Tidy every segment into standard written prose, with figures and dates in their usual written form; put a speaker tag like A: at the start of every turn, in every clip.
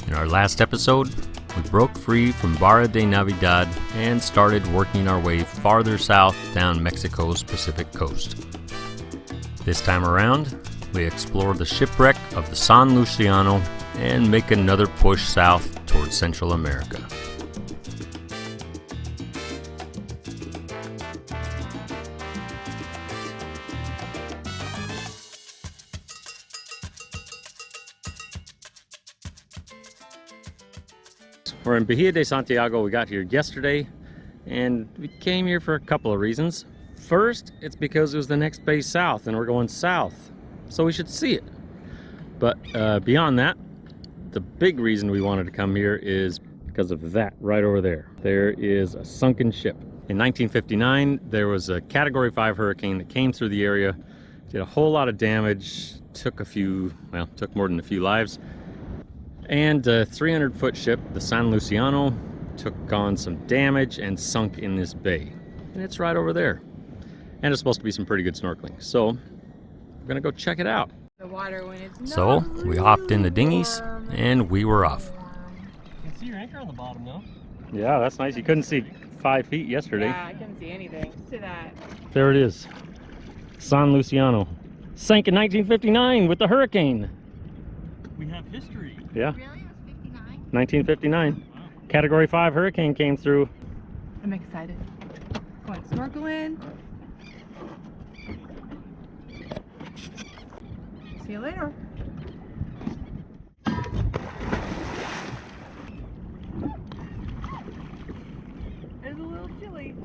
A: In our last episode, we broke free from Barra de Navidad and started working our way farther south down Mexico's Pacific coast. This time around, we explore the shipwreck of the San Luciano and make another push south towards Central America. We're in Bahia de Santiago. We got here yesterday and we came here for a couple of reasons. First, it's because it was the next bay south and we're going south, so we should see it. But beyond that, the big reason we wanted to come here is because of that right over there. There is a sunken ship. In 1959, there was a Category 5 hurricane that came through the area, did a whole lot of damage, took more than a few lives. And a 300-foot ship, the San Luciano, took on some damage and sunk in this bay. And it's right over there. And it's supposed to be some pretty good snorkeling. So, we're gonna go check it out.
B: The water when it's
A: So, we hopped in the dinghies and we were off.
C: You can see your anchor on the bottom though.
A: Yeah, that's nice. You couldn't see 5 feet yesterday.
B: Yeah, I couldn't see anything. To that.
A: There it is. San Luciano. Sank in 1959 with the hurricane.
C: We have history.
A: Yeah,
B: Really? It was 59?
A: 1959.
C: Wow.
A: Category 5 hurricane came through.
B: I'm excited. Going snorkeling. See you later. It's a little chilly.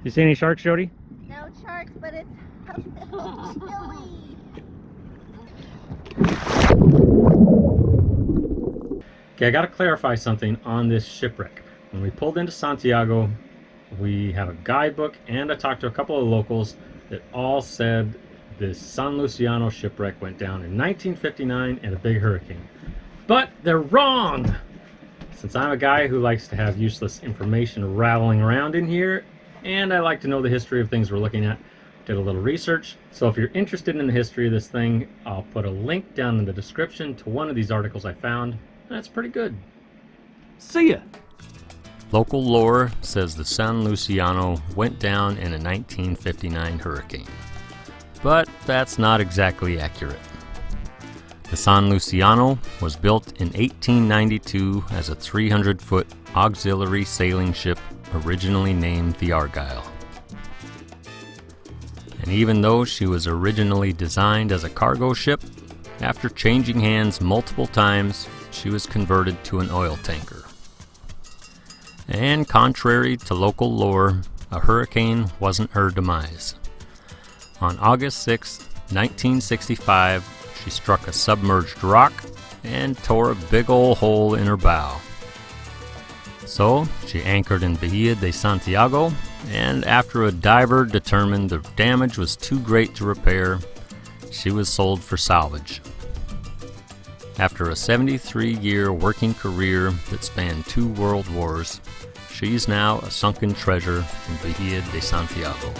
A: You see any sharks, Jody?
D: No sharks, but it's a little chilly.
A: Okay, I gotta clarify something on this shipwreck. When we pulled into Santiago, we have a guidebook and I talked to a couple of locals that all said this San Luciano shipwreck went down in 1959 in a big hurricane. But they're wrong! Since I'm a guy who likes to have useless information rattling around in here, and I like to know the history of things we're looking at, did a little research. So if you're interested in the history of this thing, I'll put a link down in the description to one of these articles I found. That's pretty good. See ya! Local lore says the San Luciano went down in a 1959 hurricane. But that's not exactly accurate. The San Luciano was built in 1892 as a 300-foot auxiliary sailing ship originally named the Argyle. And even though she was originally designed as a cargo ship, after changing hands multiple times, she was converted to an oil tanker. And contrary to local lore, a hurricane wasn't her demise. On August 6, 1965, she struck a submerged rock and tore a big old hole in her bow. So, she anchored in Bahia de Santiago, and after a diver determined the damage was too great to repair, she was sold for salvage. After a 73-year working career that spanned 2 world wars, she's now a sunken treasure in Bahia de Santiago.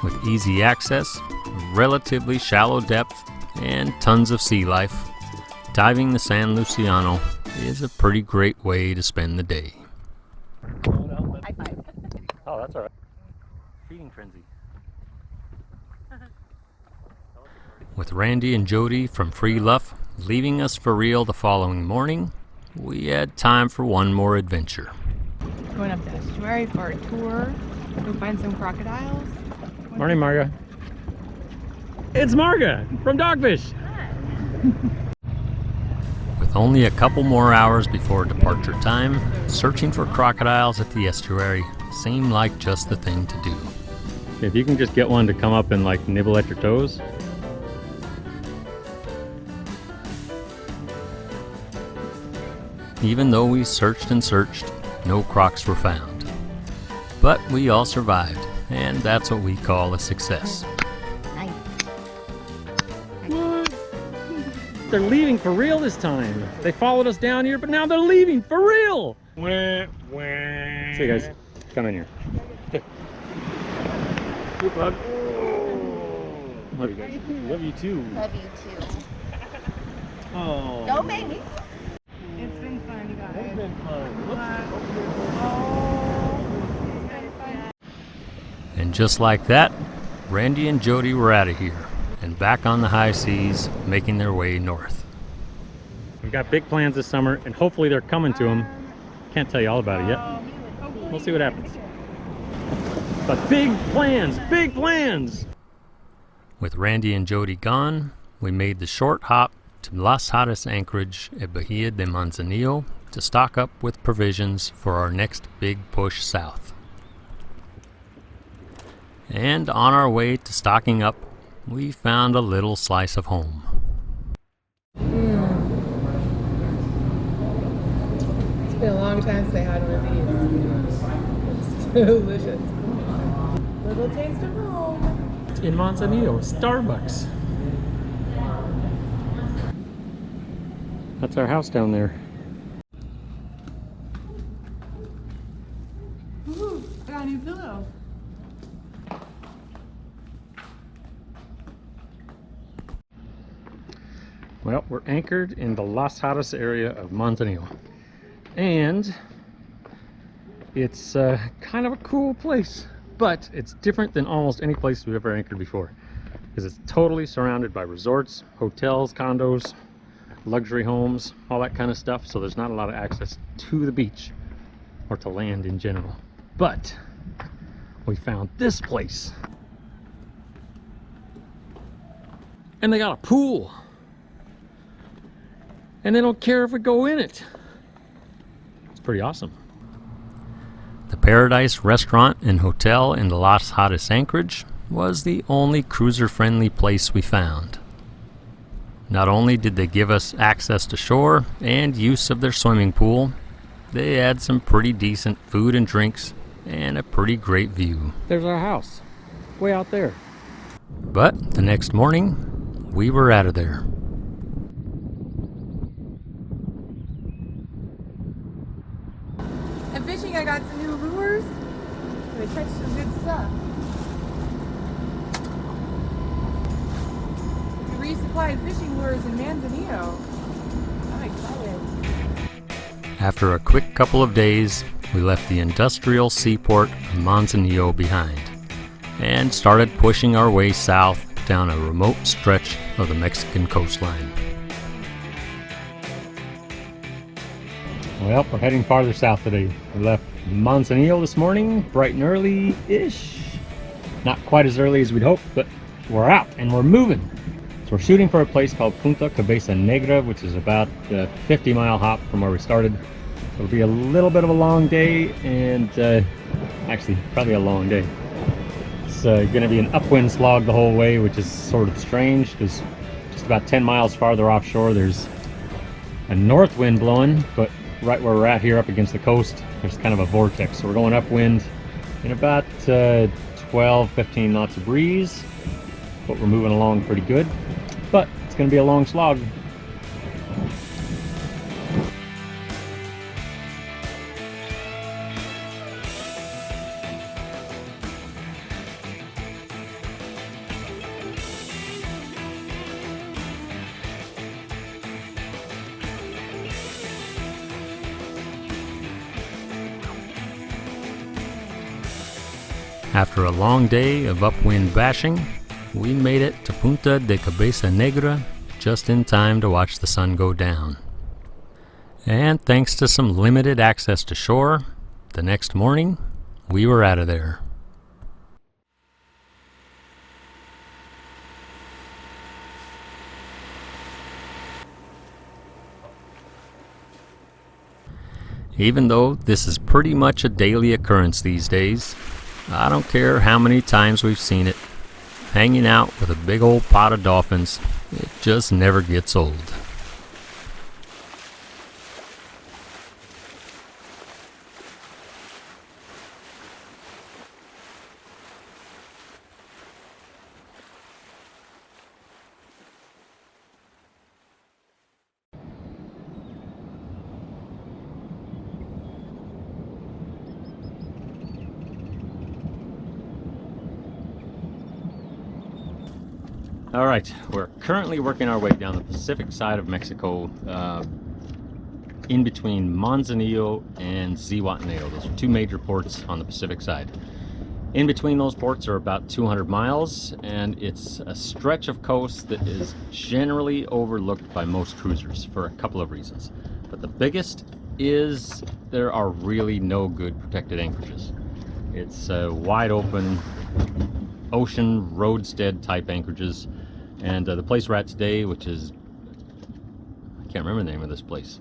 A: With easy access, relatively shallow depth, and tons of sea life, diving the San Luciano is a pretty great way to spend the day.
D: High five.
A: Oh, that's alright. Feeding frenzy. With Randy and Jody from Free Luff leaving us for real the following morning, we had time for one more adventure.
B: Going up the estuary for a tour. Go find some crocodiles.
A: Morning, Marga. It's Marga from Dogfish. With only a couple more hours before departure time, searching for crocodiles at the estuary seemed like just the thing to do. If you can just get one to come up and like nibble at your toes. Even though we searched and searched, no crocs were found. But we all survived, and that's what we call a success.
D: Nice.
A: They're leaving for real this time. They followed us down here, but now they're leaving for real.
C: Wah, wah.
A: See you guys. Come in here.
C: Hey, bud. Love you guys. Love you too.
D: Love you too.
C: Oh.
D: Don't make me.
B: It's been fun,
C: It's
B: guys.
C: been fun.
A: And just like that, Randy and Jody were out of here and back on the high seas, making their way north. We've got big plans this summer, and hopefully they're coming to them. Can't tell you all about it yet. We'll see what happens. But big plans, big plans! With Randy and Jody gone, we made the short hop to Las Hadas anchorage at Bahia de Manzanillo to stock up with provisions for our next big push south. And on our way to stocking up, we found a little slice of home.
B: It's been a long time since I had one of these. It's delicious. Little taste of home.
A: In Manzanillo, Starbucks. That's our house down there.
B: Ooh, I got a new pillow.
A: Well, we're anchored in the Las Hadas area of Manzanillo. And it's kind of a cool place, but it's different than almost any place we've ever anchored before, because it's totally surrounded by resorts, hotels, condos, luxury homes, all that kind of stuff. So there's not a lot of access to the beach or to land in general. But we found this place, and they got a pool, and they don't care if we go in it. It's pretty awesome. The Paradise Restaurant and Hotel in the Las Hadas anchorage was the only cruiser-friendly place we found. Not only did they give us access to shore and use of their swimming pool, they had some pretty decent food and drinks and a pretty great view. There's our house, way out there. But the next morning, we were out of there.
B: And fishing, I got some new lures. I catch some good stuff. We resupplied fishing lures in Manzanillo. I'm excited.
A: After a quick couple of days, we left the industrial seaport of Manzanillo behind and started pushing our way south down a remote stretch of the Mexican coastline. Well, we're heading farther south today. We left Manzanillo this morning, bright and early-ish. Not quite as early as we'd hoped, but we're out and we're moving. So we're shooting for a place called Punta Cabeza Negra, which is about a 50-mile hop from where we started. It'll be a little bit of a long day, and actually probably a long day. It's going to be an upwind slog the whole way, which is sort of strange because just about 10 miles farther offshore there's a north wind blowing, but right where we're at here up against the coast there's kind of a vortex. So we're going upwind in about 12-15 knots of breeze, but we're moving along pretty good. But it's going to be a long slog. After a long day of upwind bashing, we made it to Punta de Cabeza Negra just in time to watch the sun go down. And thanks to some limited access to shore, the next morning we were out of there. Even though this is pretty much a daily occurrence these days, I don't care how many times we've seen it. Hanging out with a big old pot of dolphins, it just never gets old. All right, we're currently working our way down the Pacific side of Mexico, in between Manzanillo and Zihuatanejo. Those are two major ports on the Pacific side. In between those ports are about 200 miles, and it's a stretch of coast that is generally overlooked by most cruisers for a couple of reasons. But the biggest is there are really no good protected anchorages. It's wide open ocean roadstead type anchorages, and the place we're at today, which is, I can't remember the name of this place.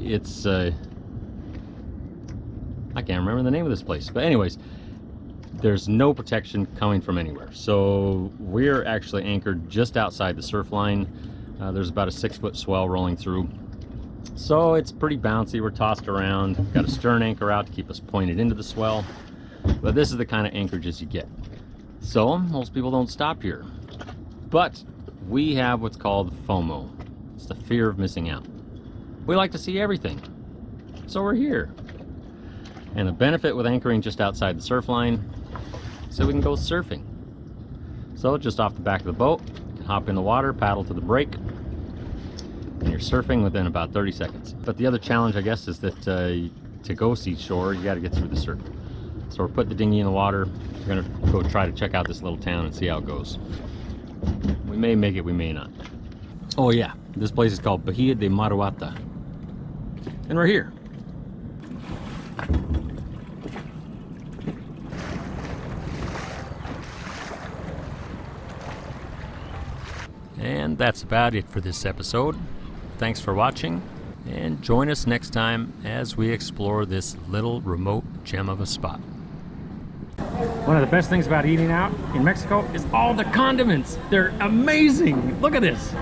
A: It's I can't remember the name of this place, but anyways, there's no protection coming from anywhere. So we're actually anchored just outside the surf line. There's about a 6-foot swell rolling through, so it's pretty bouncy. We're tossed around. Got a stern anchor out to keep us pointed into the swell, but this is the kind of anchorages you get. So most people don't stop here, but we have what's called FOMO. It's the fear of missing out. We like to see everything, so we're here. And the benefit with anchoring just outside the surf line, so we can go surfing. So just off the back of the boat, you can hop in the water, paddle to the break, and you're surfing within about 30 seconds. But the other challenge, I guess, is that to go see shore, you got to get through the surf. So we're putting the dinghy in the water. We're gonna go try to check out this little town and see how it goes. We may make it, we may not. Oh yeah, this place is called Bahia de Maruata. And we're here. And that's about it for this episode. Thanks for watching, and join us next time as we explore this little remote gem of a spot. One of the best things about eating out in Mexico is all the condiments. They're amazing. Look at this.